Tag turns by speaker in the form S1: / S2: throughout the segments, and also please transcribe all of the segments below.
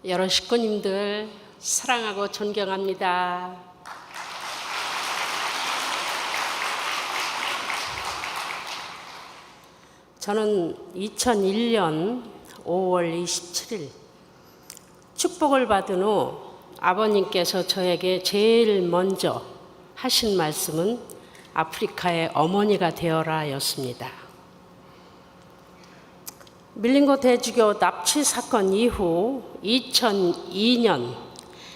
S1: 여러 식구님들 사랑하고 존경합니다. 저는 2001년 5월 27일 축복을 받은 후 아버님께서 저에게 제일 먼저 하신 말씀은 아프리카의 어머니가 되어라 였습니다. 밀린고 대주교 납치 사건 이후 2002년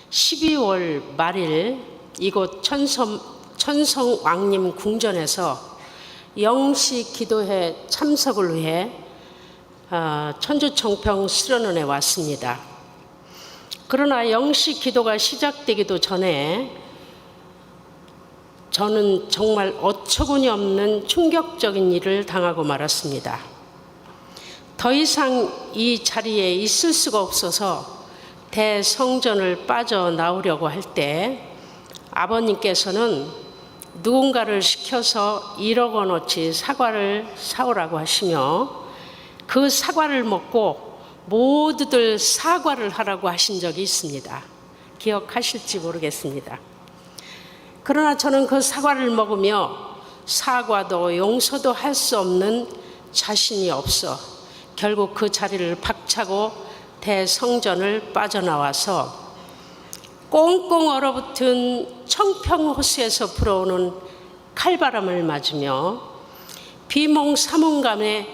S1: 12월 말일 이곳 천성왕림 궁전에서 영시 기도회 참석을 위해 천주총평 수련원에 왔습니다. 그러나 영시 기도가 시작되기도 전에 저는 정말 어처구니 없는 충격적인 일을 당하고 말았습니다. 더 이상 이 자리에 있을 수가 없어서 대성전을 빠져나오려고 할 때 아버님께서는 누군가를 시켜서 1억 원어치 사과를 사오라고 하시며 그 사과를 먹고 모두들 사과를 하라고 하신 적이 있습니다. 기억하실지 모르겠습니다. 그러나 저는 그 사과를 먹으며 사과도 용서도 할 수 없는 자신이 없어 결국 그 자리를 박차고 대성전을 빠져나와서 꽁꽁 얼어붙은 청평호수에서 불어오는 칼바람을 맞으며 비몽사몽감에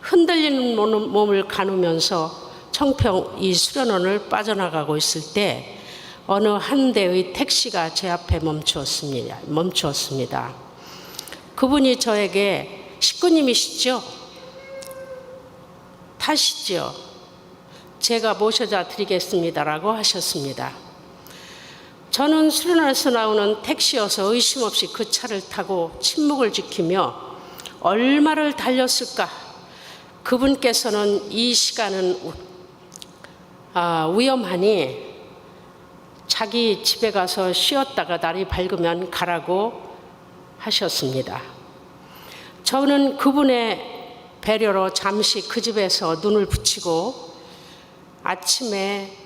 S1: 흔들리는 몸을 가누면서 청평 이 수련원을 빠져나가고 있을 때 어느 한 대의 택시가 제 앞에 멈추었습니다. 그분이 저에게 식구님이시죠? 타시죠. 제가 모셔다 드리겠습니다라고 하셨습니다. 저는 수련원에서 나오는 택시여서 의심 없이 그 차를 타고 침묵을 지키며 얼마를 달렸을까? 그분께서는 이 시간은 위험하니 자기 집에 가서 쉬었다가 날이 밝으면 가라고 하셨습니다. 저는 그분의 배려로 잠시 그 집에서 눈을 붙이고 아침에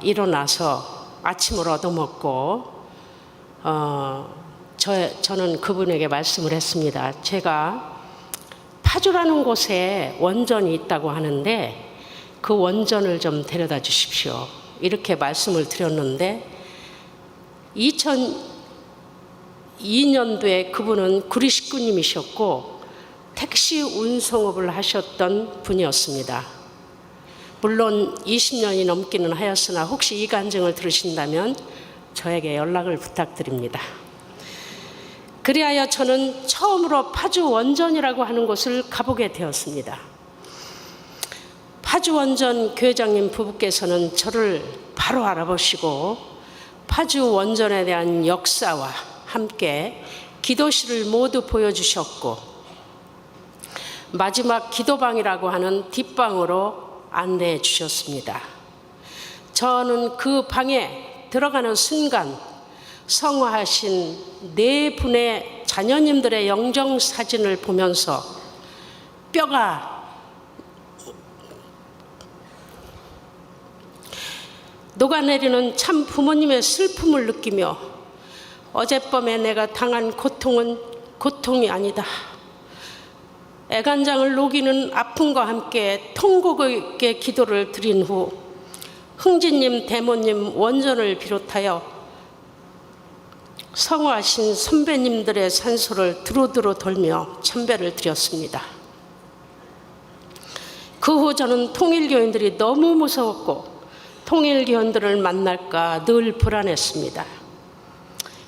S1: 일어나서 아침을 얻어먹고 저는 그분에게 말씀을 했습니다. 제가 파주라는 곳에 원전이 있다고 하는데 그 원전을 좀 데려다 주십시오. 이렇게 말씀을 드렸는데 2002년도에 그분은 구리 식구님이셨고 택시 운송업을 하셨던 분이었습니다. 물론 20년이 넘기는 하였으나 혹시 이 간증을 들으신다면 저에게 연락을 부탁드립니다. 그리하여 저는 처음으로 파주 원전이라고 하는 곳을 가보게 되었습니다. 파주 원전 교회장님 부부께서는 저를 바로 알아보시고 파주 원전에 대한 역사와 함께 기도실을 모두 보여주셨고 마지막 기도방이라고 하는 뒷방으로 안내해 주셨습니다. 저는 그 방에 들어가는 순간 성화하신 4분의 자녀님들의 영정사진을 보면서 뼈가 녹아내리는 참 부모님의 슬픔을 느끼며 어젯밤에 내가 당한 고통은 고통이 아니다. 애간장을 녹이는 아픔과 함께 통곡의 기도를 드린 후 흥진님, 대모님, 원전을 비롯하여 성화하신 선배님들의 산소를 두루두루 돌며 참배를 드렸습니다. 그 후 저는 통일교인들이 너무 무서웠고 통일교인들을 만날까 늘 불안했습니다.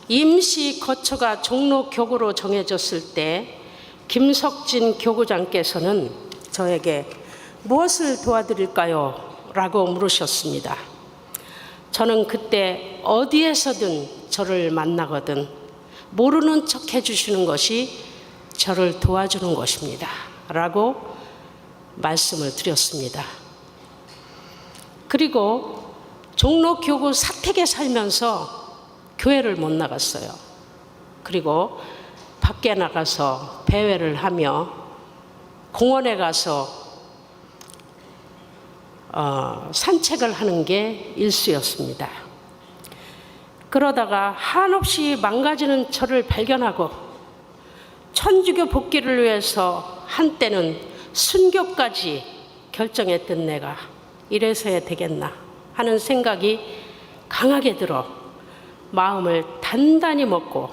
S1: 임시 거처가 종로교구로 정해졌을 때 김석진 교구장께서는 저에게 무엇을 도와드릴까요? 라고 물으셨습니다. 저는 그때 어디에서든 저를 만나거든 모르는 척 해주시는 것이 저를 도와주는 것입니다. 라고 말씀을 드렸습니다. 그리고 종로교구 사택에 살면서 교회를 못 나갔어요. 그리고 밖에 나가서 배회를 하며 공원에 가서 산책을 하는 게 일수였습니다. 그러다가 한없이 망가지는 저를 발견하고 천주교 복귀를 위해서 한때는 순교까지 결정했던 내가 이래서야 되겠나 하는 생각이 강하게 들어 마음을 단단히 먹고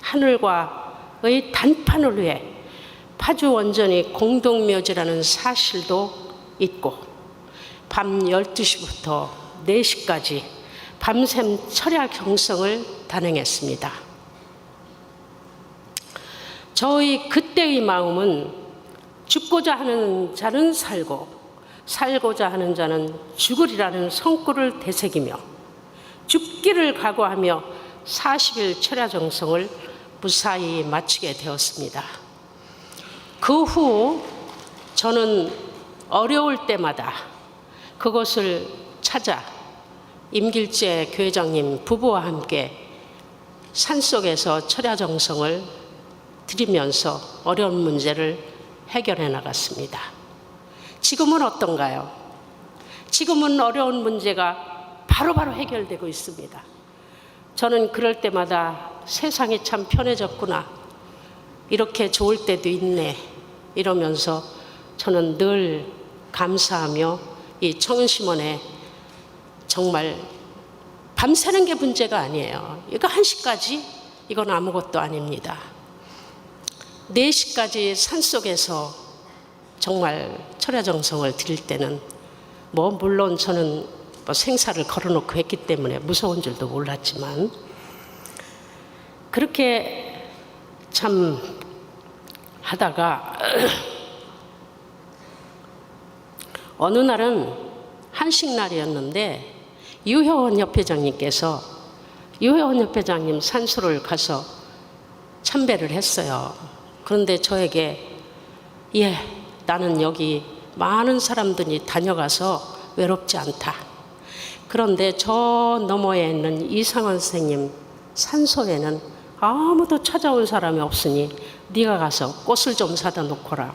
S1: 하늘과의 단판을 위해 파주 원전이 공동묘지라는 사실도 잊고 밤 12시부터 4시까지 밤샘 철야 경성을 단행했습니다. 저의 그때의 마음은 죽고자 하는 자는 살고 살고자 하는 자는 죽으리라는 성구를 되새기며 죽기를 각오하며 40일 철야 정성을 무사히 마치게 되었습니다. 그 후 저는 어려울 때마다 그것을 찾아 임길재 교회장님 부부와 함께 산속에서 철야 정성을 드리면서 어려운 문제를 해결해 나갔습니다. 지금은 어떤가요? 지금은 어려운 문제가 바로바로 해결되고 있습니다. 저는 그럴 때마다 세상이 참 편해졌구나, 이렇게 좋을 때도 있네 이러면서 저는 늘 감사하며 이 청운심원에 정말 밤새는 게 문제가 아니에요. 이거 1시까지 이건 아무것도 아닙니다. 4시까지 산속에서 정말 철야정성을 드릴 때는 물론 저는 생사를 걸어놓고 했기 때문에 무서운 줄도 몰랐지만 그렇게 참 하다가 어느 날은 한식날이었는데 유효원 협회장님께서 유효원 협회장님 산소를 가서 참배를 했어요. 그런데 저에게 나는 여기 많은 사람들이 다녀가서 외롭지 않다. 그런데 저 너머에 있는 이상원 선생님 산소에는 아무도 찾아온 사람이 없으니 네가 가서 꽃을 좀 사다 놓거라.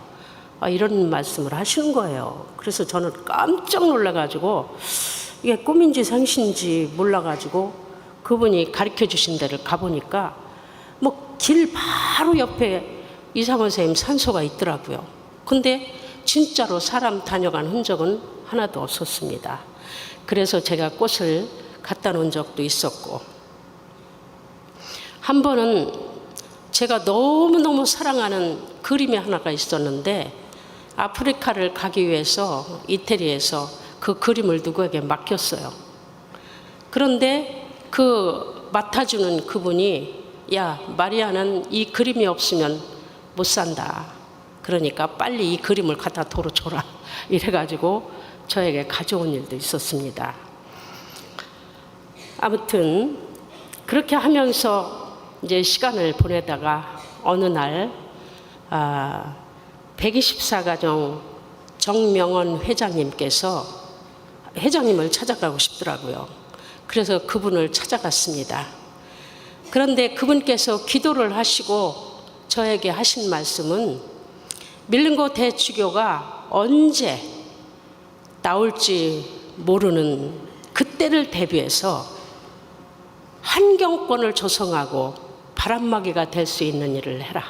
S1: 이런 말씀을 하시는 거예요. 그래서 저는 깜짝 놀라가지고 이게 꿈인지 생신인지 몰라가지고 그분이 가르쳐 주신 데를 가보니까 길 바로 옆에 이상원 선생님 산소가 있더라고요. 근데 진짜로 사람 다녀간 흔적은 하나도 없었습니다. 그래서 제가 꽃을 갖다 놓은 적도 있었고, 한 번은 제가 너무너무 사랑하는 그림이 하나가 있었는데 아프리카를 가기 위해서 이태리에서 그 그림을 누구에게 맡겼어요. 그런데 그 맡아주는 그분이 마리아는 이 그림이 없으면 못 산다. 그러니까 빨리 이 그림을 갖다 도로 줘라. 이래가지고 저에게 가져온 일도 있었습니다. 아무튼 그렇게 하면서 이제 시간을 보내다가 어느 날 124가정 정명원 회장님께서 회장님을 찾아가고 싶더라고요. 그래서 그분을 찾아갔습니다. 그런데 그분께서 기도를 하시고 저에게 하신 말씀은 밀린고 대주교가 언제 나올지 모르는 그때를 대비해서 환경권을 조성하고 바람막이가 될 수 있는 일을 해라.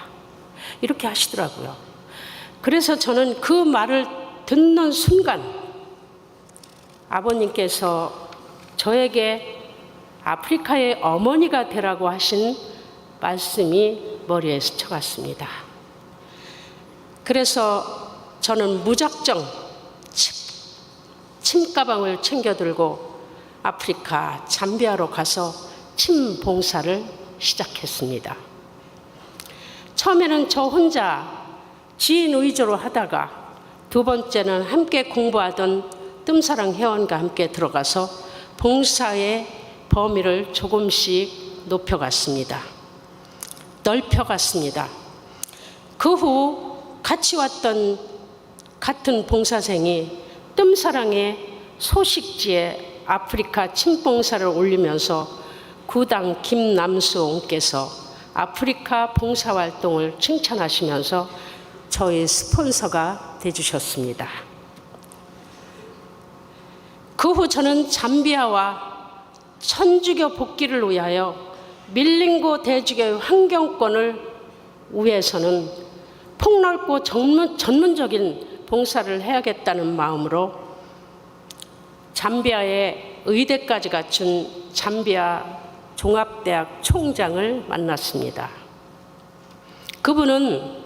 S1: 이렇게 하시더라고요. 그래서 저는 그 말을 듣는 순간 아버님께서 저에게 아프리카의 어머니가 되라고 하신 말씀이 머리에 스쳐갔습니다. 그래서 저는 무작정 침가방을 챙겨 들고 아프리카 잠비아로 가서 침 봉사를 시작했습니다. 처음에는 저 혼자 지인 위주로 하다가 두 번째는 함께 공부하던 뜸사랑 회원과 함께 들어가서 봉사의 범위를 조금씩 높여갔습니다. 넓혀갔습니다. 그 후 같이 왔던 같은 봉사생이 뜸사랑의 소식지에 아프리카 침봉사를 올리면서 구당 김남수 옹께서 아프리카 봉사활동을 칭찬하시면서 저희 스폰서가 되주셨습니다. 그 후 저는 잠비아와 천주교 복귀를 위하여 밀링고 대주교의 환경권을 위해서는 폭넓고 전문적인 봉사를 해야겠다는 마음으로 잠비아의 의대까지 갖춘 잠비아 종합대학 총장을 만났습니다. 그분은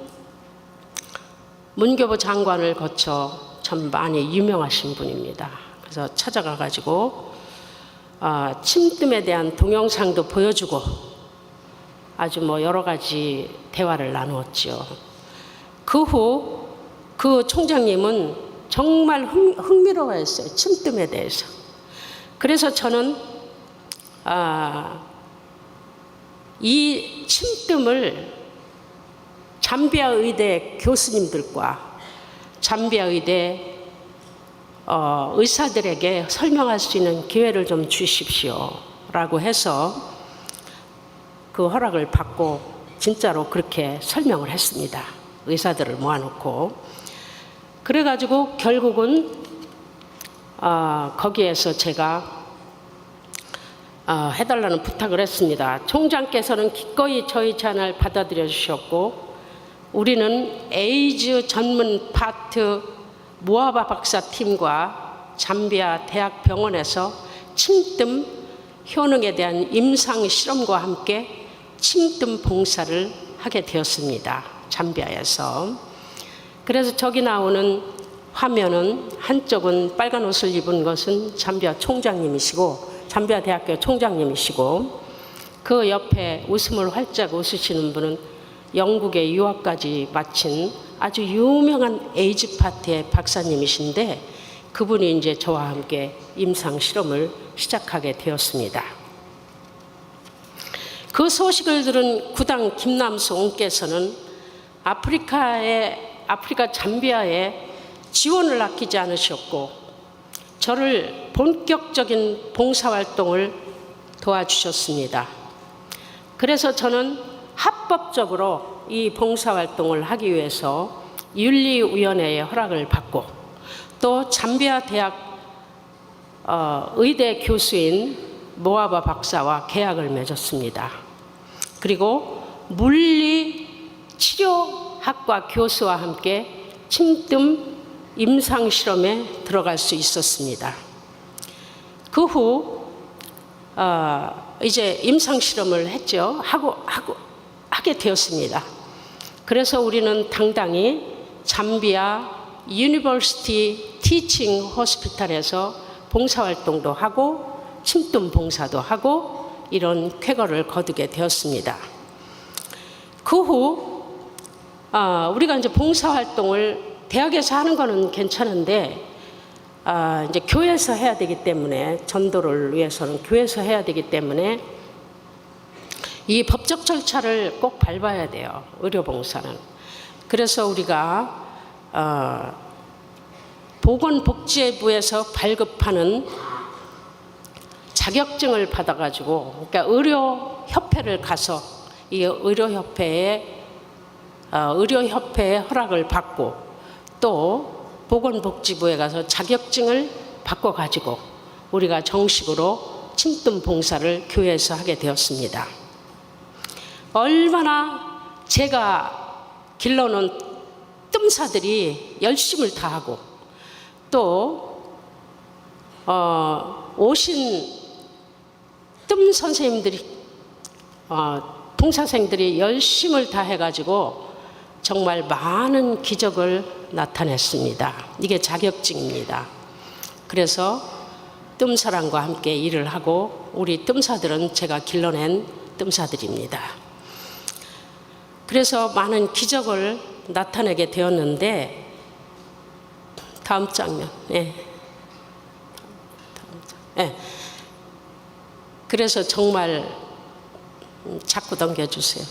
S1: 문교부 장관을 거쳐 참 많이 유명하신 분입니다. 그래서 찾아가 가지고 침뜸에 대한 동영상도 보여주고 아주 여러 가지 대화를 나누었죠. 그 후 그 총장님은 정말 흥미로워했어요. 침뜸에 대해서. 그래서 저는 이 침뜸을 잠비아 의대 교수님들과 잠비아 의대 의사들에게 설명할 수 있는 기회를 좀 주십시오 라고 해서 그 허락을 받고 진짜로 그렇게 설명을 했습니다. 의사들을 모아놓고. 그래가지고 결국은 거기에서 제가 해달라는 부탁을 했습니다. 총장께서는 기꺼이 저희 제안을 받아들여 주셨고 우리는 에이즈 전문 파트 모아바 박사 팀과 잠비아 대학병원에서 침뜸 효능에 대한 임상 실험과 함께 침뜸 봉사를 하게 되었습니다. 잠비아에서. 그래서 저기 나오는 화면은 한쪽은 빨간 옷을 입은 것은 잠비아 총장님이시고 잠비아 대학교 총장님이시고 그 옆에 웃음을 활짝 웃으시는 분은 영국에 유학까지 마친 아주 유명한 에이즈 파트의 박사님이신데 그분이 이제 저와 함께 임상 실험을 시작하게 되었습니다. 그 소식을 들은 구당 김남수 옹께서는 아프리카 잠비아에 지원을 아끼지 않으셨고 저를 본격적인 봉사활동을 도와주셨습니다. 그래서 저는 합법적으로 이 봉사활동을 하기 위해서 윤리위원회의 허락을 받고 또 잠비아 대학 의대 교수인 모아바 박사와 계약을 맺었습니다. 그리고 물리치료학과 교수와 함께 침뜸 임상실험에 들어갈 수 있었습니다. 그 후 이제 임상실험을 했죠. 하게 되었습니다. 그래서 우리는 당당히 잠비아 유니버시티 티칭 호스피탈에서 봉사활동도 하고 침뜸 봉사도 하고 이런 쾌거를 거두게 되었습니다. 그 후 우리가 이제 봉사활동을 대학에서 하는 거는 괜찮은데 이제 교회에서 해야 되기 때문에 전도를 위해서는 교회에서 해야 되기 때문에 이 법적 절차를 꼭 밟아야 돼요. 의료봉사는. 그래서 우리가 보건복지부에서 발급하는 자격증을 받아가지고 그러니까 의료협회를 가서 이 의료협회의 허락을 받고 또 보건복지부에 가서 자격증을 바꿔가지고 우리가 정식으로 침뜸 봉사를 교회에서 하게 되었습니다. 얼마나 제가 길러놓은 뜸사들이 열심을 다하고 또 오신 뜸 선생님들이 봉사생들이 열심을 다해가지고 정말 많은 기적을 나타냈습니다. 이게 자격증입니다. 그래서 뜸사랑과 함께 일을 하고 우리 뜸사들은 제가 길러낸 뜸사들입니다. 그래서 많은 기적을 나타내게 되었는데 다음 장면. 그래서 정말 자꾸 넘겨주세요.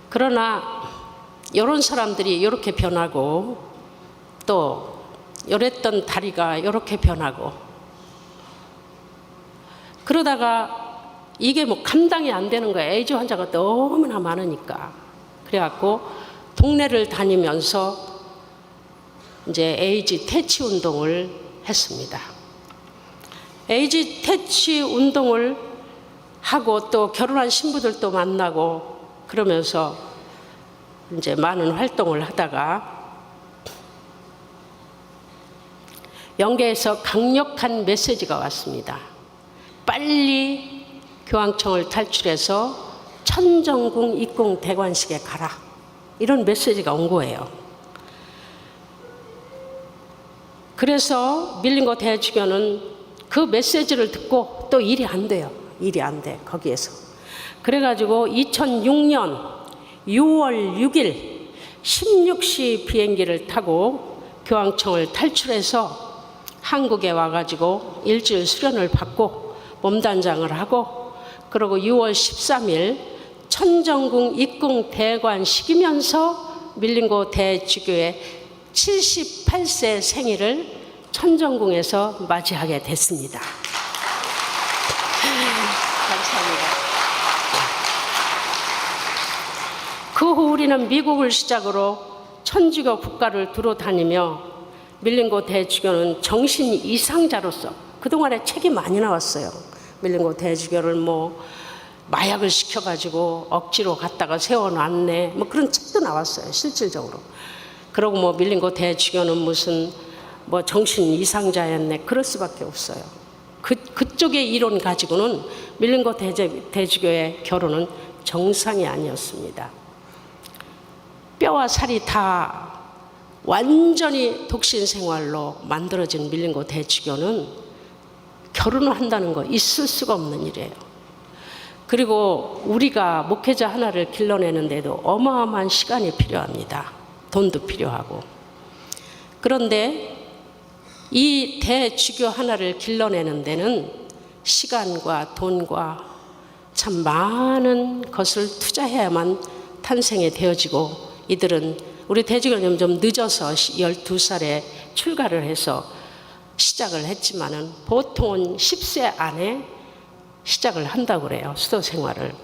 S1: 그러나 이런 사람들이 이렇게 변하고 또 요랬던 다리가 이렇게 변하고 그러다가 이게 감당이 안 되는 거예요. 에이즈 환자가 너무나 많으니까. 그래갖고 동네를 다니면서 이제 에이즈 퇴치 운동을 했습니다. 에이즈 퇴치 운동을 하고 또 결혼한 신부들도 만나고 그러면서 이제 많은 활동을 하다가 영계에서 강력한 메시지가 왔습니다. 빨리 교황청을 탈출해서 천정궁 입궁 대관식에 가라. 이런 메시지가 온 거예요. 그래서 밀린고 대주교는 그 메시지를 듣고 또 일이 안 돼요. 일이 안 돼, 거기에서. 그래가지고 2006년 6월 6일 16시 비행기를 타고 교황청을 탈출해서 한국에 와가지고 일주일 수련을 받고 몸단장을 하고 그리고 6월 13일 천정궁 입궁 대관식이면서 밀린고 대주교의 78세 생일을 천정궁에서 맞이하게 됐습니다. 감사합니다. 그 후 우리는 미국을 시작으로 천주교 국가를 두루 다니며 밀린고 대주교는 정신 이상자로서 그동안에 책이 많이 나왔어요. 밀린고 대주교를 뭐 마약을 시켜가지고 억지로 갖다가 세워놨네 뭐 그런 책도 나왔어요. 실질적으로. 그러고 뭐 밀린고 대주교는 무슨 뭐 정신 이상자였네 그럴 수밖에 없어요. 그쪽의 이론 가지고는 밀린고 대주교의 결혼은 정상이 아니었습니다. 뼈와 살이 다 완전히 독신 생활로 만들어진 밀린고 대주교는 결혼을 한다는 거 있을 수가 없는 일이에요. 그리고 우리가 목회자 하나를 길러내는데도 어마어마한 시간이 필요합니다. 돈도 필요하고. 그런데 이 대주교 하나를 길러내는 데는 시간과 돈과 참 많은 것을 투자해야만 탄생이 되어지고 이들은 우리 대주교는 좀 늦어서 12살에 출가를 해서 시작을 했지만은 보통은 10세 안에 시작을 한다고 그래요. 수도 생활을.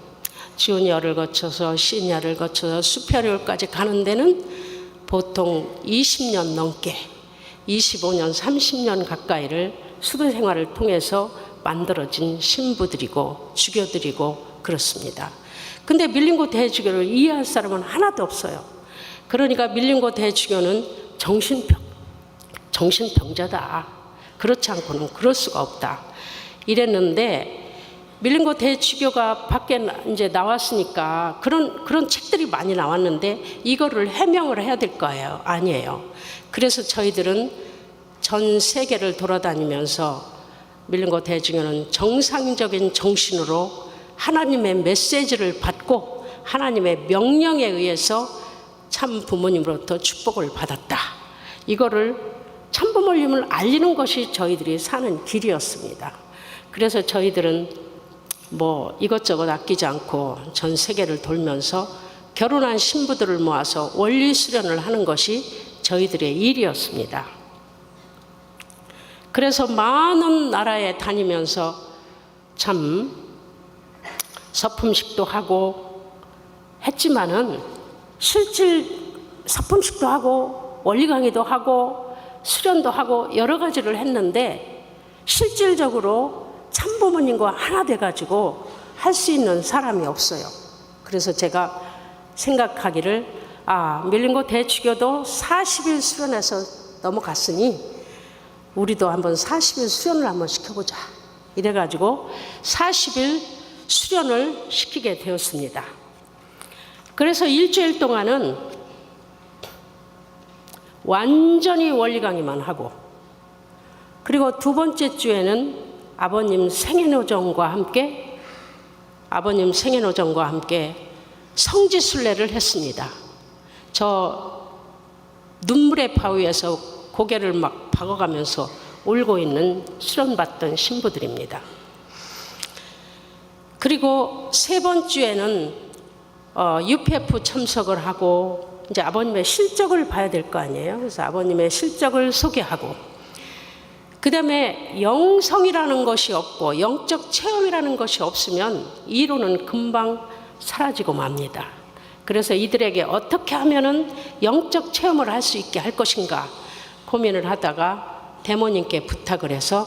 S1: 주니어를 거쳐서 시니어를 거쳐서 수페리올까지 가는 데는 보통 20년 넘게 25년, 30년 가까이를 수도 생활을 통해서 만들어진 신부들이고 주교들이고 그렇습니다. 근데 밀린고 대주교를 이해할 사람은 하나도 없어요. 그러니까 밀린고 대주교는 정신병자다. 그렇지 않고는 그럴 수가 없다. 이랬는데 밀린고 대주교가 밖에 이제 나왔으니까 그런 책들이 많이 나왔는데 이거를 해명을 해야 될 거예요. 아니에요. 그래서 저희들은 전 세계를 돌아다니면서 밀린고 대주교는 정상적인 정신으로 하나님의 메시지를 받고 하나님의 명령에 의해서 참 부모님으로부터 축복을 받았다. 이거를 참 부모님을 알리는 것이 저희들이 사는 길이었습니다. 그래서 저희들은 뭐 이것저것 아끼지 않고 전 세계를 돌면서 결혼한 신부들을 모아서 원리 수련을 하는 것이 저희들의 일이었습니다. 그래서 많은 나라에 다니면서 참 서품식도 하고 했지만은 실질 서품식도 하고 원리 강의도 하고 수련도 하고 여러 가지를 했는데 실질적으로 참부모님과 하나 돼가지고 할 수 있는 사람이 없어요. 그래서 제가 생각하기를 밀린고 대주교도 40일 수련해서 넘어갔으니 우리도 한번 40일 수련을 한번 시켜보자. 이래가지고 40일 수련을 시키게 되었습니다. 그래서 일주일 동안은 완전히 원리 강의만 하고 그리고 두 번째 주에는 아버님 생애노정과 함께 성지순례를 했습니다. 저 눈물의 바위에서 고개를 막 박아가면서 울고 있는 수련받던 신부들입니다. 그리고 세 번째 주에는 UPF 참석을 하고 이제 아버님의 실적을 봐야 될 거 아니에요. 그래서 아버님의 실적을 소개하고 그 다음에 영성이라는 것이 없고 영적 체험이라는 것이 없으면 이론은 금방 사라지고 맙니다. 그래서 이들에게 어떻게 하면은 영적 체험을 할 수 있게 할 것인가 고민을 하다가 대모님께 부탁을 해서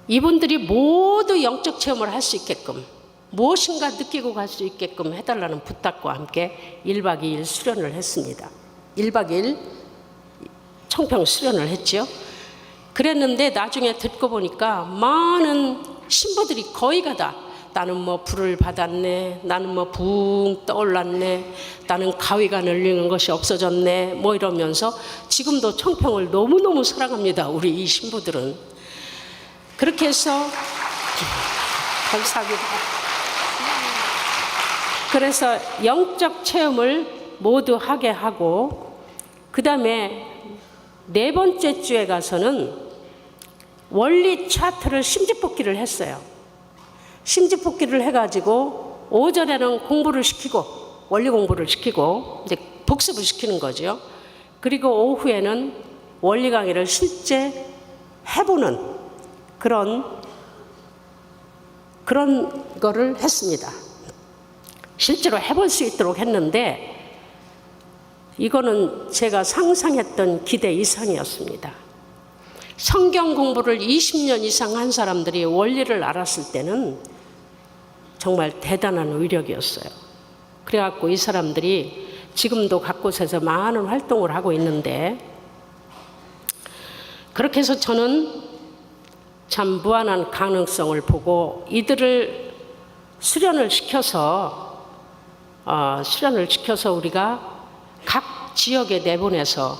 S1: 이분들이 모두 영적 체험을 할 수 있게끔 무엇인가 느끼고 갈 수 있게끔 해달라는 부탁과 함께 1박 2일 수련을 했습니다. 1박 2일 청평 수련을 했죠. 그랬는데 나중에 듣고 보니까 많은 신부들이 거의가 다 나는 뭐 불을 받았네, 나는 뭐 붕 떠올랐네, 나는 가위가 ner리는 것이 없어졌네, 뭐 이러면서 지금도 청평을 너무너무 사랑합니다. 우리 이 신부들은. 그렇게 해서 감사합니다. 그래서 영적 체험을 모두 하게 하고 그 다음에 4번째 주에 가서는 원리 차트를 심지뽑기를 했어요. 심지뽑기를 해가지고 오전에는 공부를 시키고 원리 공부를 시키고 이제 복습을 시키는 거죠. 그리고 오후에는 원리 강의를 실제 해보는 그런 거를 했습니다. 실제로 해볼 수 있도록 했는데 이거는 제가 상상했던 기대 이상이었습니다. 성경 공부를 20년 이상 한 사람들이 원리를 알았을 때는 정말 대단한 위력이었어요. 그래갖고 이 사람들이 지금도 각곳에서 많은 활동을 하고 있는데 그렇게 해서 저는 참 무한한 가능성을 보고 이들을 수련을 시켜서 우리가 각 지역에 내보내서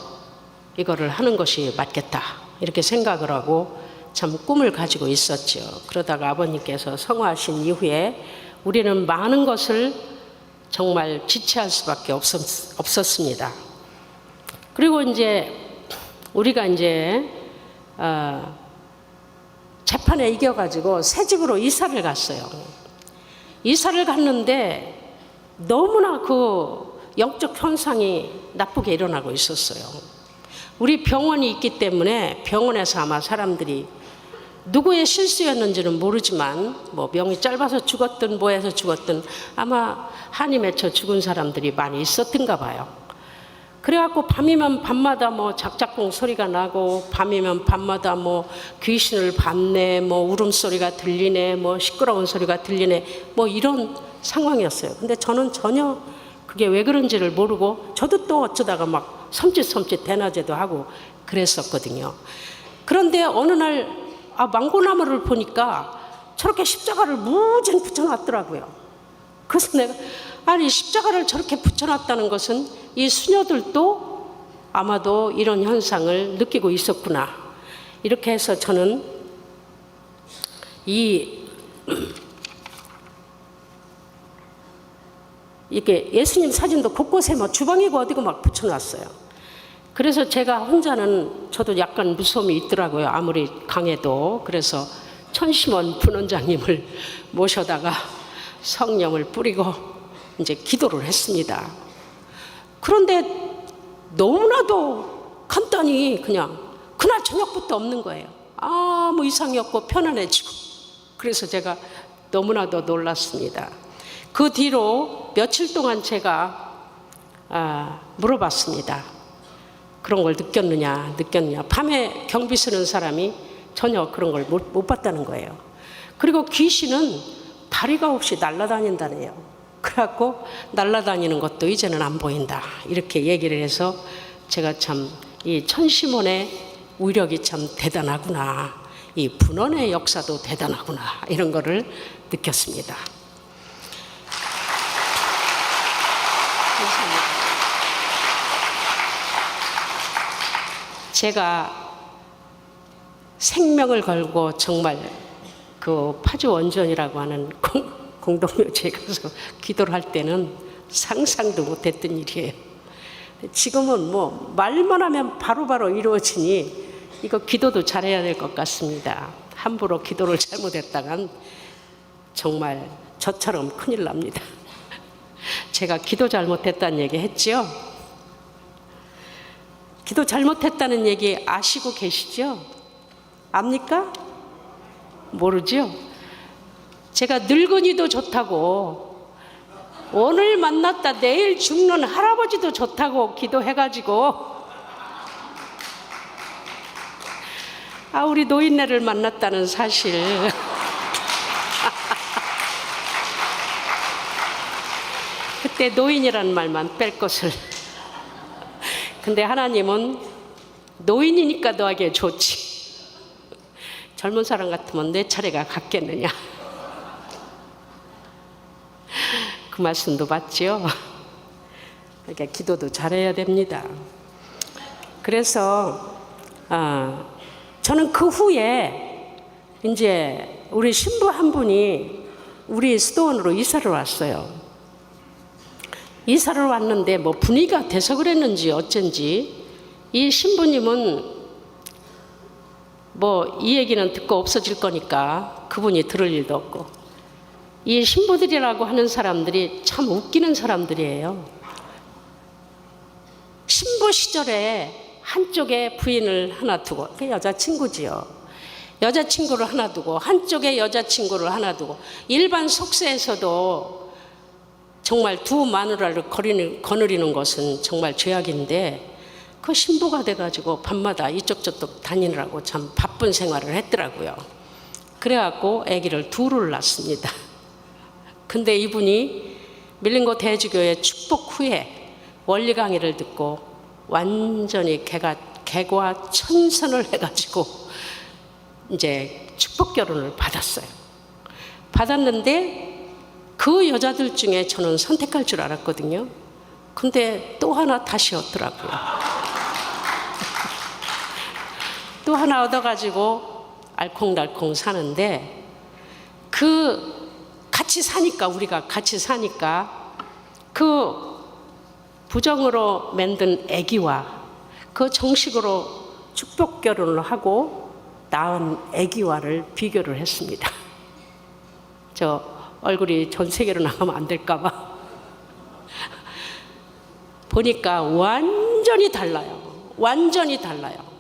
S1: 이거를 하는 것이 맞겠다 이렇게 생각을 하고 참 꿈을 가지고 있었죠. 그러다가 아버님께서 성화하신 이후에 우리는 많은 것을 정말 지체할 수밖에 없었습니다. 그리고 이제 우리가 이제 재판에 이겨가지고 새 집으로 이사를 갔어요. 이사를 갔는데 너무나 그 영적 현상이 나쁘게 일어나고 있었어요. 우리 병원이 있기 때문에 병원에서 아마 사람들이 누구의 실수였는지는 모르지만 뭐 명이 짧아서 죽었든 뭐해서 죽었든 아마 한이 맺혀 죽은 사람들이 많이 있었던가 봐요. 그래갖고 밤이면 밤마다 뭐 작작공 소리가 나고 밤이면 밤마다 뭐 귀신을 봤네, 뭐 울음소리가 들리네, 뭐 시끄러운 소리가 들리네, 뭐 이런 상황이었어요. 근데 저는 전혀 그게 왜 그런지를 모르고 저도 또 어쩌다가 막 섬찟 대낮에도 하고 그랬었거든요. 그런데 어느 날 망고나무를 보니까 저렇게 십자가를 무진 붙여놨더라고요. 그래서 내가 아니 십자가를 저렇게 붙여놨다는 것은 이 수녀들도 아마도 이런 현상을 느끼고 있었구나. 이렇게 해서 저는 이게 예수님 사진도 곳곳에 뭐 주방이고 어디고 막 붙여놨어요. 그래서 제가 혼자는 저도 약간 무서움이 있더라고요. 아무리 강해도. 그래서 천심원 분원장님을 모셔다가 성령을 뿌리고 이제 기도를 했습니다. 그런데 너무나도 간단히 그냥 그날 저녁부터 없는 거예요. 아무 이상이 없고 편안해지고. 그래서 제가 너무나도 놀랐습니다. 그 뒤로 며칠 동안 제가 물어봤습니다. 그런 걸 느꼈느냐. 밤에 경비 쓰는 사람이 전혀 그런 걸 못 봤다는 거예요. 그리고 귀신은 다리가 없이 날아다닌다네요. 그래갖고 날아다니는 것도 이제는 안 보인다. 이렇게 얘기를 해서 제가 참 이 천심원의 위력이 참 대단하구나. 이 분원의 역사도 대단하구나. 이런 거를 느꼈습니다. 제가 생명을 걸고 정말 그 파주 원전이라고 하는 공동묘지에 가서 기도를 할 때는 상상도 못했던 일이에요. 지금은 뭐 말만 하면 바로바로 이루어지니 이거 기도도 잘해야 될 것 같습니다. 함부로 기도를 잘못했다간 정말 저처럼 큰일 납니다. 제가 기도 잘못했다는 얘기 했죠? 기도 잘못했다는 얘기 아시고 계시죠? 압니까? 모르죠? 제가 늙은이도 좋다고 오늘 만났다 내일 죽는 할아버지도 좋다고 기도해가지고 우리 노인네를 만났다는 사실. 그때 노인이라는 말만 뺄 것을. 근데 하나님은 노인이니까 너에게 좋지. 젊은 사람 같으면 내 차례가 갔겠느냐. 그 말씀도 맞죠. 그러니까 기도도 잘해야 됩니다. 그래서 저는 그 후에 이제 우리 신부 한 분이 우리 수도원으로 이사를 왔어요. 이사를 왔는데 뭐 분위기가 돼서 그랬는지 어쩐지 이 신부님은 뭐 이 얘기는 듣고 없어질 거니까 그분이 들을 일도 없고, 이 신부들이라고 하는 사람들이 참 웃기는 사람들이에요. 신부 시절에 한쪽에 부인을 하나 두고, 그 여자친구지요. 여자친구를 하나 두고 한쪽에 여자친구를 하나 두고, 일반 속세에서도 정말 두 마누라를 거느리는 것은 정말 죄악인데 그 신부가 돼가지고 밤마다 이쪽 저쪽 다니느라고 참 바쁜 생활을 했더라고요. 그래갖고 아기를 둘을 낳습니다. 근데 이분이 밀린고 대주교의 축복 후에 원리 강의를 듣고 완전히 개과천선을 해가지고 이제 축복 결혼을 받았어요. 받았는데 그 여자들 중에 저는 선택할 줄 알았거든요. 근데 또 하나 다시 얻더라고요. 또 하나 얻어가지고 알콩달콩 사는데, 우리가 같이 사니까 그 부정으로 만든 아기와 그 정식으로 축복 결혼을 하고 낳은 아기와를 비교를 했습니다. 저 얼굴이 전 세계로 나가면 안 될까 봐. 보니까 완전히 달라요. 완전히 달라요.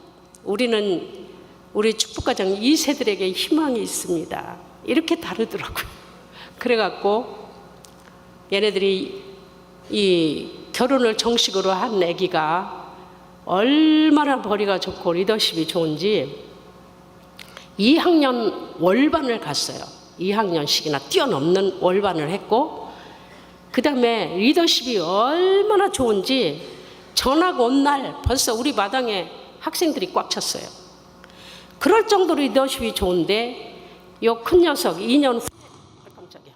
S1: 우리 축복가정 2세들에게 희망이 있습니다. 이렇게 다르더라고요. 그래갖고 얘네들이 이 결혼을 정식으로 한 아기가 얼마나 머리가 좋고 리더십이 좋은지 2학년 월반을 갔어요. 2학년씩이나 뛰어넘는 월반을 했고, 그 다음에 리더십이 얼마나 좋은지 전학 온 날 벌써 우리 마당에 학생들이 꽉 찼어요. 그럴 정도로 리더십이 좋은데 요 큰 녀석 2년 후, 깜짝이야.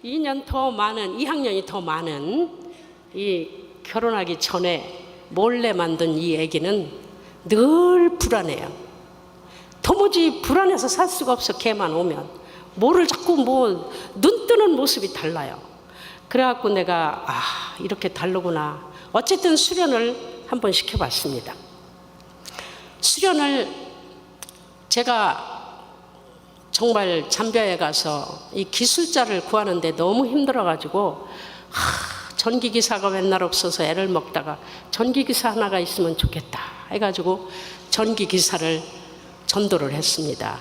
S1: 2년 더 많은, 2학년이 더 많은 이 결혼하기 전에 몰래 만든 이 아기는 늘 불안해요. 도무지 불안해서 살 수가 없어. 걔만 오면 뭐를 자꾸 눈 뜨는 모습이 달라요. 그래갖고 내가 이렇게 다르구나. 어쨌든 수련을 한번 시켜봤습니다. 수련을 제가 정말 잠비아에 가서 이 기술자를 구하는데 너무 힘들어가지고 전기기사가 맨날 없어서 애를 먹다가 전기기사 하나가 있으면 좋겠다 해가지고 전기기사를 전도를 했습니다.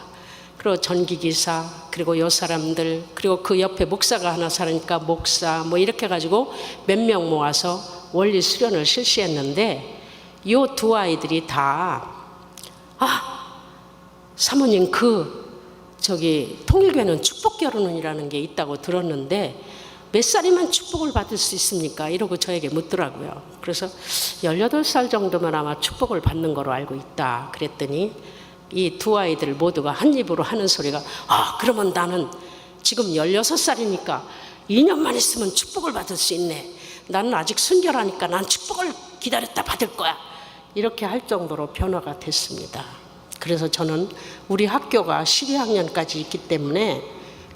S1: 그리고 전기기사, 그리고 요 사람들, 그리고 그 옆에 목사가 하나 사니까 목사, 뭐 이렇게 해가지고 몇 명 모아서 원리 수련을 실시했는데, 요 두 아이들이 다 사모님 통일교회는 축복 결혼이라는 게 있다고 들었는데 몇 살이면 축복을 받을 수 있습니까? 이러고 저에게 묻더라고요. 그래서 18살 정도면 아마 축복을 받는 거로 알고 있다 그랬더니, 이 두 아이들 모두가 한 입으로 하는 소리가 그러면 나는 지금 16살이니까 2년만 있으면 축복을 받을 수 있네. 나는 아직 순결하니까 난 축복을 기다렸다 받을 거야. 이렇게 할 정도로 변화가 됐습니다. 그래서 저는 우리 학교가 12학년까지 있기 때문에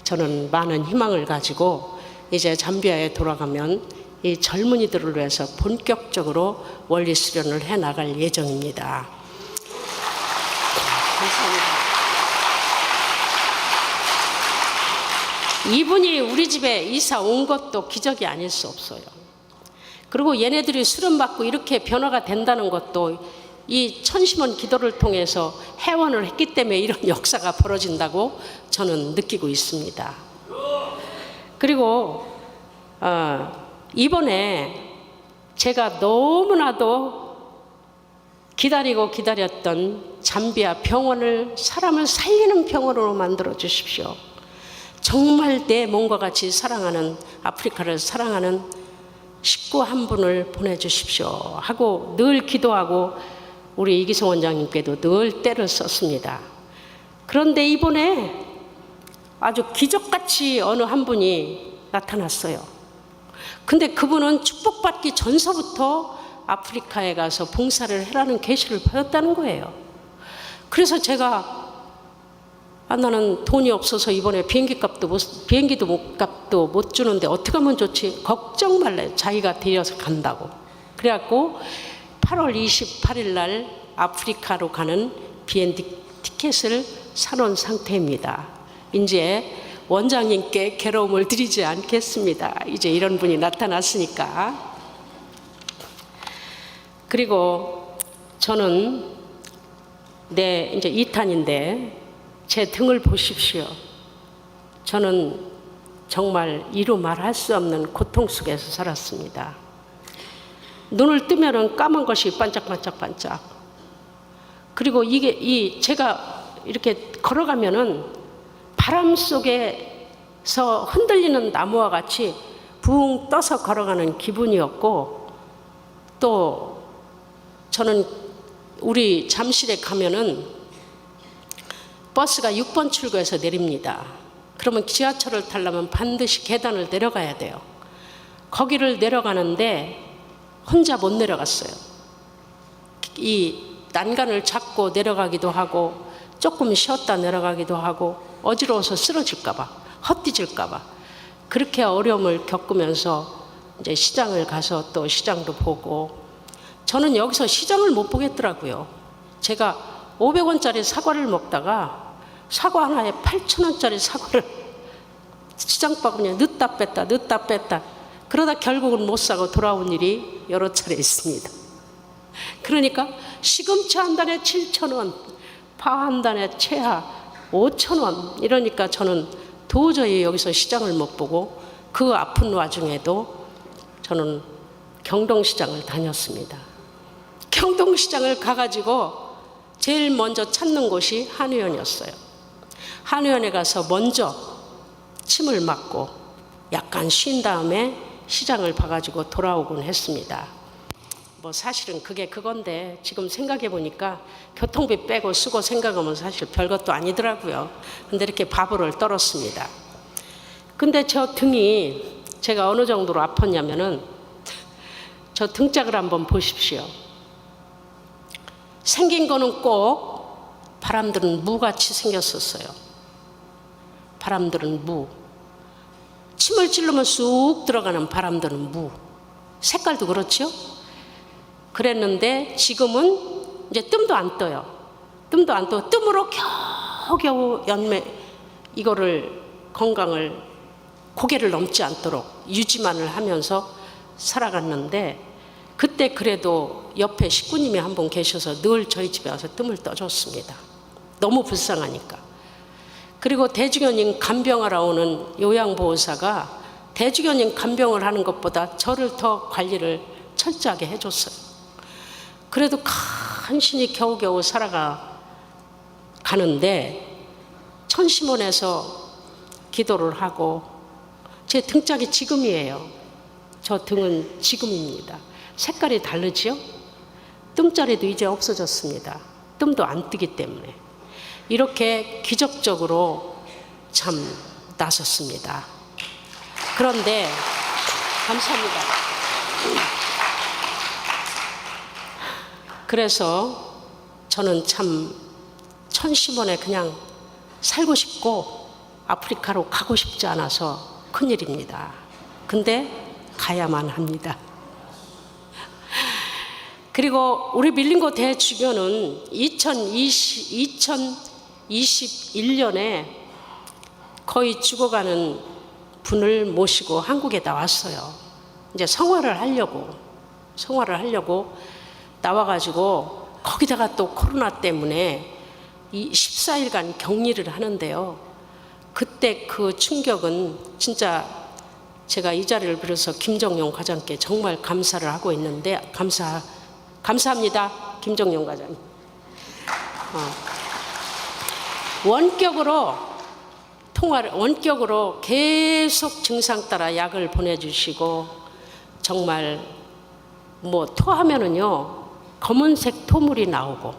S1: 저는 많은 희망을 가지고 이제 잠비아에 돌아가면 이 젊은이들을 위해서 본격적으로 원리 수련을 해 나갈 예정입니다. 감사합니다. 이분이 우리 집에 이사 온 것도 기적이 아닐 수 없어요. 그리고 얘네들이 수련받고 이렇게 변화가 된다는 것도 이 천심원 기도를 통해서 회원을 했기 때문에 이런 역사가 벌어진다고 저는 느끼고 있습니다. 그리고 이번에 제가 너무나도 기다리고 기다렸던 잠비아 병원을 사람을 살리는 병원으로 만들어 주십시오. 정말 내 몸과 같이 사랑하는, 아프리카를 사랑하는 식구 한 분을 보내주십시오 하고 늘 기도하고 우리 이기성 원장님께도 늘 때를 썼습니다. 그런데 이번에 아주 기적같이 어느 한 분이 나타났어요. 근데 그분은 축복받기 전서부터 아프리카에 가서 봉사를 해라는 계시를 받았다는 거예요. 그래서 제가 나는 돈이 없어서 이번에 비행기 값도 못 주는데 어떻게 하면 좋지? 걱정 말래. 자기가 데려서 간다고. 그래갖고 8월 28일 날 아프리카로 가는 비행기 티켓을 사놓은 상태입니다. 이제 원장님께 괴로움을 드리지 않겠습니다. 이제 이런 분이 나타났으니까. 그리고 저는 이제 2탄인데 제 등을 보십시오. 저는 정말 이루 말할 수 없는 고통 속에서 살았습니다. 눈을 뜨면은 까만 것이 반짝반짝반짝. 그리고 제가 이렇게 걸어가면은 바람 속에서 흔들리는 나무와 같이 붕 떠서 걸어가는 기분이었고, 또 저는 우리 잠실에 가면은 버스가 6번 출구에서 내립니다. 그러면 지하철을 타려면 반드시 계단을 내려가야 돼요. 거기를 내려가는데 혼자 못 내려갔어요. 이 난간을 잡고 내려가기도 하고 조금 쉬었다 내려가기도 하고 어지러워서 쓰러질까봐, 헛디질까봐 그렇게 어려움을 겪으면서 이제 시장을 가서 또 시장도 보고, 저는 여기서 시장을 못 보겠더라고요. 제가 500원짜리 사과를 먹다가 사과 하나에 8,000원짜리 사과를 시장 바구니에 넣다 뺐다 그러다 결국은 못 사고 돌아온 일이 여러 차례 있습니다. 그러니까 시금치 한 단에 7,000원, 파 한 단에 최하 5,000원 이러니까 저는 도저히 여기서 시장을 못 보고 그 아픈 와중에도 저는 경동시장을 다녔습니다. 경동시장을 가가지고 제일 먼저 찾는 곳이 한의원이었어요. 한의원에 가서 먼저 침을 맞고 약간 쉰 다음에 시장을 봐가지고 돌아오곤 했습니다. 뭐 사실은 그게 그건데 지금 생각해 보니까 교통비 빼고 쓰고 생각하면 사실 별것도 아니더라고요. 근데 이렇게 밥을 떨었습니다. 근데 저 등이 제가 어느 정도로 아팠냐면은 저 등짝을 한번 보십시오. 생긴 거는 꼭 바람들은 무같이 생겼었어요. 바람들은 무. 침을 찌르면 쑥 들어가는 바람들은 무. 색깔도 그렇죠? 그랬는데 지금은 이제 뜸도 안 떠요. 뜸도 안 떠. 뜸으로 겨우겨우 이거를 건강을 고개를 넘지 않도록 유지만을 하면서 살아갔는데, 그때 그래도 옆에 식구님이 한 분 계셔서 늘 저희 집에 와서 뜸을 떠줬습니다. 너무 불쌍하니까. 그리고 대중현님 간병하러 오는 요양보호사가 대중현님 간병을 하는 것보다 저를 더 관리를 철저하게 해줬어요. 그래도 간신히 겨우겨우 살아가는데 천심원에서 기도를 하고, 제 등짝이 지금이에요. 저 등은 지금입니다. 색깔이 다르지요? 뜸자리도 이제 없어졌습니다. 뜸도 안 뜨기 때문에. 이렇게 기적적으로 참 나섰습니다. 그런데 감사합니다. 그래서 저는 참 천심원에 그냥 살고 싶고 아프리카로 가고 싶지 않아서 큰일입니다. 근데 가야만 합니다. 그리고 우리 밀린고 대주교는 2021년에 거의 죽어가는 분을 모시고 한국에 나왔어요. 이제 성화를 하려고 나와가지고, 거기다가 또 코로나 때문에 이 14일간 격리를 하는데요. 그때 그 충격은 진짜 제가 이 자리를 빌어서 김정용 과장께 정말 감사를 하고 있는데 감사합니다. 김정용 과장님. 원격으로 계속 증상 따라 약을 보내주시고 정말 뭐 토하면은요 검은색 토물이 나오고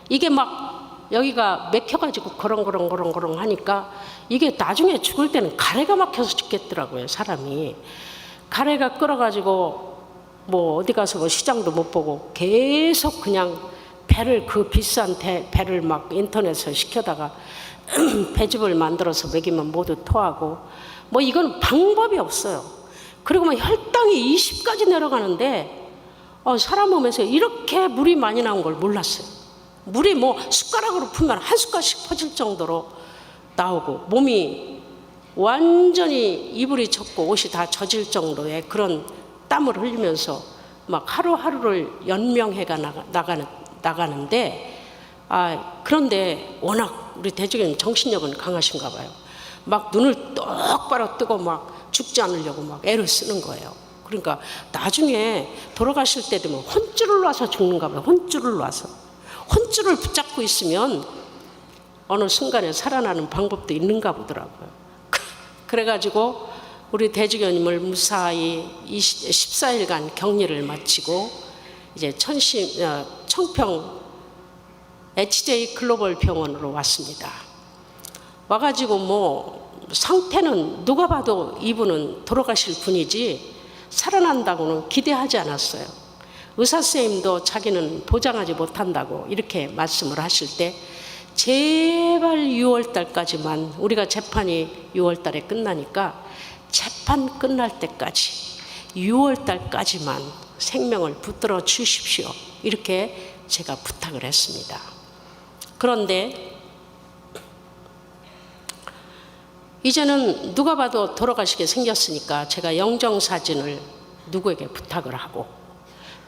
S1: 이게 막 여기가 맥혀가지고 거렁거렁 하니까 이게 나중에 죽을 때는 가래가 막혀서 죽겠더라고요. 사람이 가래가 끓어가지고 뭐 어디 가서 뭐 시장도 못 보고 계속 그냥 배를 그 비싼 배를 막 인터넷에 시켜다가 배즙을 만들어서 먹이면 모두 토하고 뭐 이건 방법이 없어요. 그리고 막 혈당이 20까지 내려가는데 사람 몸에서 이렇게 물이 많이 나온 걸 몰랐어요. 물이 뭐 숟가락으로 풀면 한 숟갈씩 퍼질 정도로 나오고 몸이 완전히 이불이 젖고 옷이 다 젖을 정도의 그런 땀을 흘리면서 막 하루하루를 연명해가 나가는데 그런데 워낙 우리 대주교님 정신력은 강하신가 봐요. 막 눈을 똑바로 뜨고 막 죽지 않으려고 막 애를 쓰는 거예요. 그러니까 나중에 돌아가실 때 되면 혼줄을 놔서 죽는가 봐요. 혼줄을 놔서. 혼줄을 붙잡고 있으면 어느 순간에 살아나는 방법도 있는가 보더라고요. 그래가지고 우리 대주교님을 무사히 14일간 격리를 마치고 이제 청평 HJ 글로벌 병원으로 왔습니다. 와가지고 뭐 상태는 누가 봐도 이분은 돌아가실 분이지 살아난다고는 기대하지 않았어요. 의사 선생님도 자기는 보장하지 못한다고 이렇게 말씀을 하실 때 제발 6월 달까지만 우리가 재판이 6월 달에 끝나니까 재판 끝날 때까지 6월 달까지만 생명을 붙들어 주십시오. 이렇게 제가 부탁을 했습니다. 그런데 이제는 누가 봐도 돌아가시게 생겼으니까 제가 영정사진을 누구에게 부탁을 하고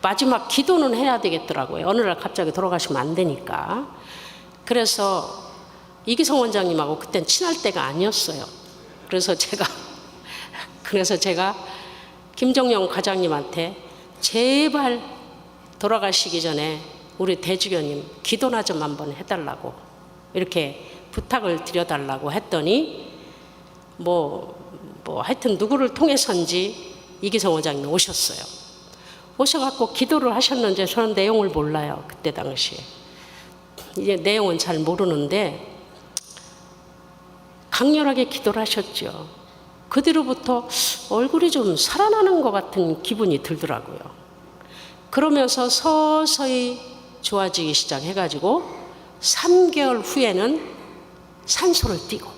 S1: 마지막 기도는 해야 되겠더라고요. 어느 날 갑자기 돌아가시면 안 되니까. 그래서 이기성 원장님하고 그땐 친할 때가 아니었어요. 그래서 제가 김정용 과장님한테 제발 돌아가시기 전에 우리 대주교님 기도나 좀 한번 해달라고 이렇게 부탁을 드려달라고 했더니 하여튼 누구를 통해서인지 이기성 원장님이 오셨어요. 오셔갖고 기도를 하셨는지 저는 내용을 몰라요. 그때 당시에. 이제 내용은 잘 모르는데 강렬하게 기도를 하셨죠. 그 뒤로부터 얼굴이 좀 살아나는 것 같은 기분이 들더라고요. 그러면서 서서히 좋아지기 시작해가지고 3개월 후에는 산소를 띄고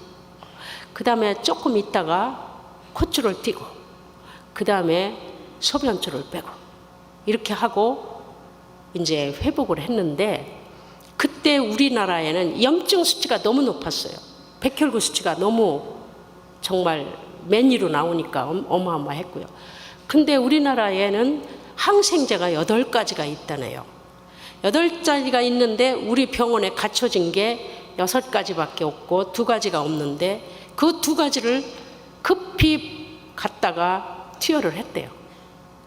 S1: 그 다음에 조금 있다가 콧줄을 띄고 그 다음에 소변줄을 빼고 이렇게 하고 이제 회복을 했는데 그때 우리나라에는 염증 수치가 너무 높았어요. 백혈구 수치가 너무 정말 맨위로 나오니까 어마어마했고요. 근데 우리나라에는 항생제가 8가지가 있다네요. 8가지가 있는데 우리 병원에 갖춰진 게 6가지밖에 없고 2가지가 없는데 그 2가지를 급히 갖다가 투여를 했대요.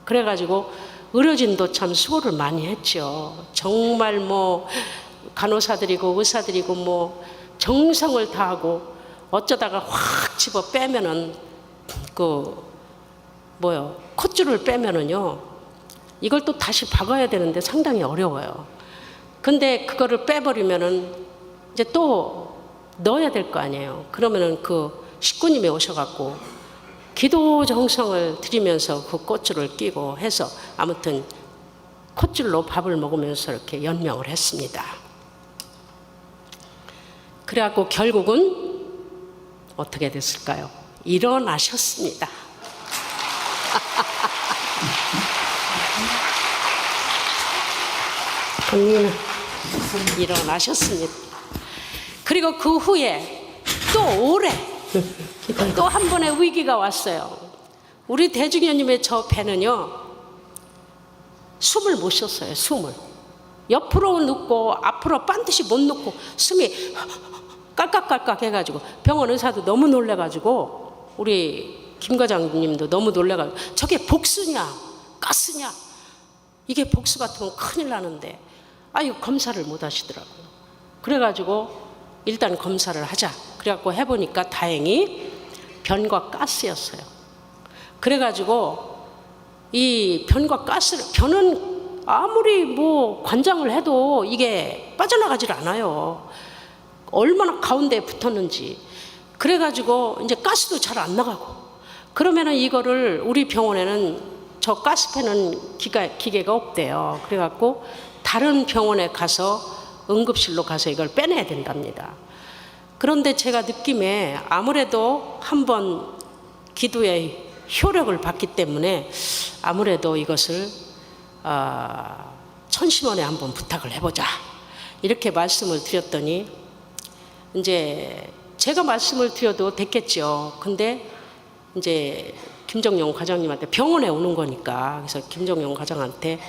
S1: 그래가지고 의료진도 참 수고를 많이 했죠. 정말 간호사들이고 의사들이고 정성을 다하고 어쩌다가 확 집어 빼면은 콧줄을 빼면은요 이걸 또 다시 박아야 되는데 상당히 어려워요. 근데 그거를 빼버리면은 이제 또 넣어야 될 거 아니에요. 그러면은 그 식구님이 오셔갖고 기도 정성을 드리면서 그 콧줄을 끼고 해서 아무튼 콧줄로 밥을 먹으면서 이렇게 연명을 했습니다. 그래갖고 결국은 어떻게 됐을까요? 일어나셨습니다. 본인은 일어나셨습니다. 그리고 그 후에 또 올해 또 한 번의 위기가 왔어요. 우리 대주교님의 저 배는요 숨을 못 쉬었어요. 숨을 옆으로 눕고 앞으로 반드시 못 눕고 숨이 깔깍깔깍 해가지고 병원 의사도 너무 놀래가지고 우리 김 과장님도 너무 놀래가지고 저게 복수냐 가스냐 이게 복수 같으면 큰일 나는데 아유 검사를 못 하시더라고요. 그래가지고 일단 검사를 하자. 그래갖고 해보니까 다행히 변과 가스였어요. 그래가지고 이 변과 가스를 변은 아무리 뭐 관장을 해도 이게 빠져나가질 않아요. 얼마나 가운데에 붙었는지. 그래가지고 이제 가스도 잘 안 나가고 그러면은 이거를 우리 병원에는 저 가스 패는 기계가 없대요. 그래갖고 다른 병원에 가서 응급실로 가서 이걸 빼내야 된답니다. 그런데 제가 느낌에 아무래도 한번 기도의 효력을 받기 때문에 아무래도 이것을 천심원에 한번 부탁을 해보자 이렇게 말씀을 드렸더니 이제 제가 말씀을 드려도 됐겠죠. 근데 이제 김정용 과장님한테 병원에 오는 거니까 그래서 김정용 과장한테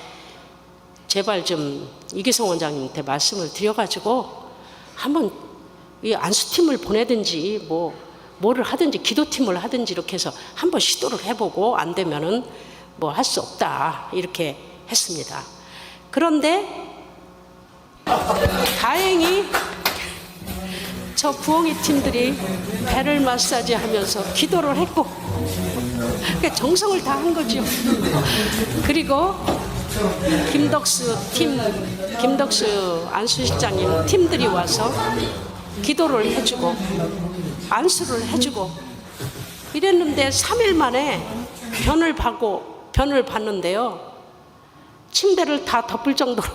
S1: 제발 좀 이기성 원장님한테 말씀을 드려가지고 한번 이 안수팀을 보내든지 뭐를 하든지 기도팀을 하든지 이렇게 해서 한번 시도를 해보고 안 되면은 뭐 할 수 없다 이렇게 했습니다. 그런데 다행히 저 부엉이 팀들이 배를 마사지 하면서 기도를 했고 그러니까 정성을 다한 거죠. 그리고 김덕수 안수실장님 팀들이 와서 기도를 해주고 안수를 해주고 이랬는데 3일 만에 변을 봤는데요. 침대를 다 덮을 정도로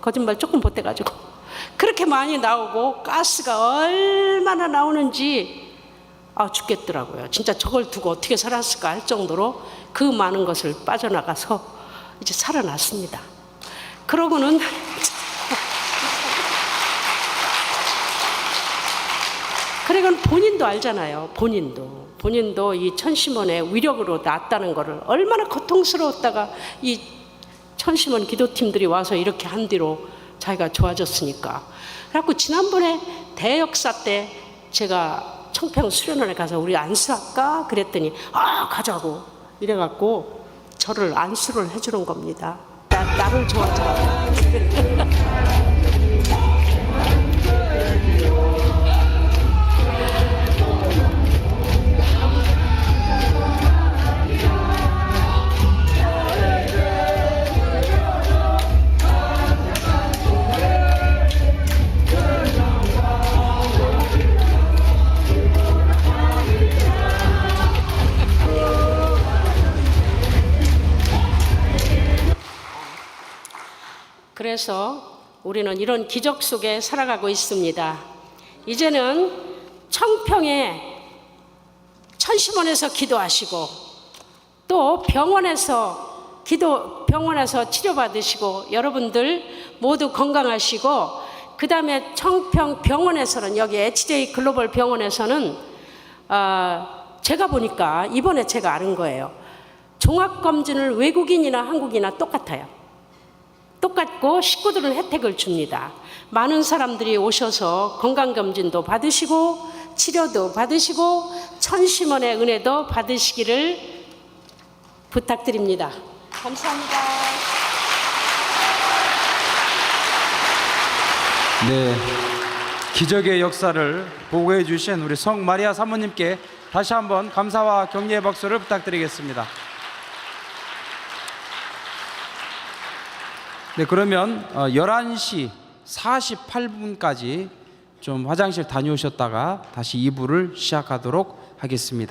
S1: 거짓말 조금 보태가지고 그렇게 많이 나오고 가스가 얼마나 나오는지 죽겠더라고요. 진짜 저걸 두고 어떻게 살았을까 할 정도로 그 많은 것을 빠져나가서 이제 살아났습니다. 그러고는 그러고는 본인도 알잖아요. 본인도 이 천심원의 위력으로 낫다는 것을 얼마나 고통스러웠다가 이 천심원 기도팀들이 와서 이렇게 한 뒤로 자기가 좋아졌으니까. 그래갖고 지난번에 대역사 때 제가 청평 수련원에 가서 우리 안수할까 그랬더니 가자고 이래갖고 저를 안수를 해주는 겁니다. 나를 좋아하더라고요. 그래서 우리는 이런 기적 속에 살아가고 있습니다. 이제는 청평에 천심원에서 기도하시고 또 병원에서 치료받으시고 여러분들 모두 건강하시고 그 다음에 청평 병원에서는 여기 HJ 글로벌 병원에서는 제가 보니까 이번에 제가 아는 거예요. 종합검진을 외국인이나 한국이나 똑같아요. 똑같고 식구들은 혜택을 줍니다. 많은 사람들이 오셔서 건강검진도 받으시고 치료도 받으시고 천심원의 은혜도 받으시기를 부탁드립니다. 감사합니다.
S2: 네, 기적의 역사를 보고해 주신 우리 성마리아 사모님께 다시 한번 감사와 격려의 박수를 부탁드리겠습니다. 네, 그러면 11시 48분까지 좀 화장실 다녀오셨다가 다시 2부를 시작하도록 하겠습니다.